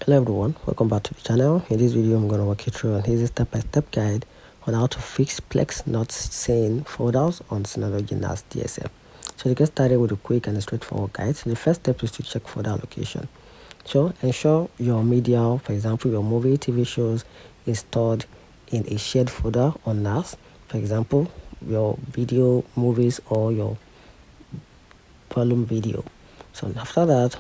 Hello everyone, welcome back to the channel. In this video I'm going to walk you through an easy step-by-step guide on how to fix Plex not sane folders on Synology NAS DSM. So to get started with a quick and straightforward guide, the first step is to check folder location. So ensure your media, for example your movie, TV shows, is stored in a shared folder on NAS. For example, your video, movies, or your volume video. So after that,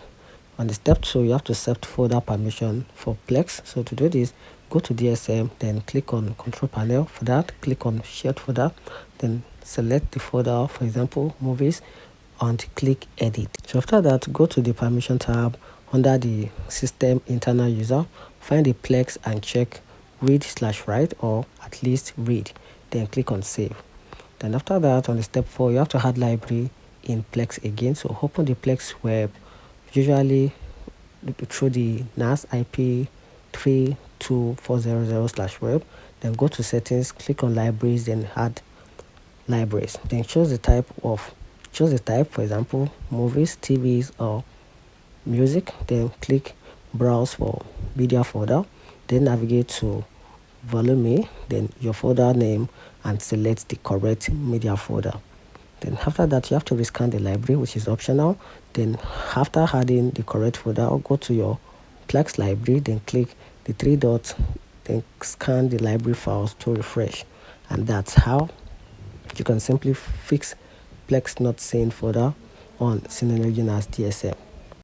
on the step 2, you have to set folder permission for Plex. So to do this, go to DSM, then click on control panel. For that, click on shared folder, then select the folder, for example movies, and click edit. So after that, go to the permission tab under the system internal user, find the Plex and check read/write, or at least read, then click on save. Then after that, on the step 4, you have to add library in Plex again. So open the Plex web, usually through the NAS IP 32400/web. Then go to settings, click on libraries, then add libraries. Then choose the type, for example movies, TVs, or music. Then click browse for media folder, then navigate to volume, then your folder name, and select the correct media folder. Then after that, you have to rescan the library, which is optional. Then after adding the correct folder, go to your Plex library, then click the 3 dots, then scan the library files to refresh. And that's how you can simply fix Plex not sane folder on Synology NAS DSM.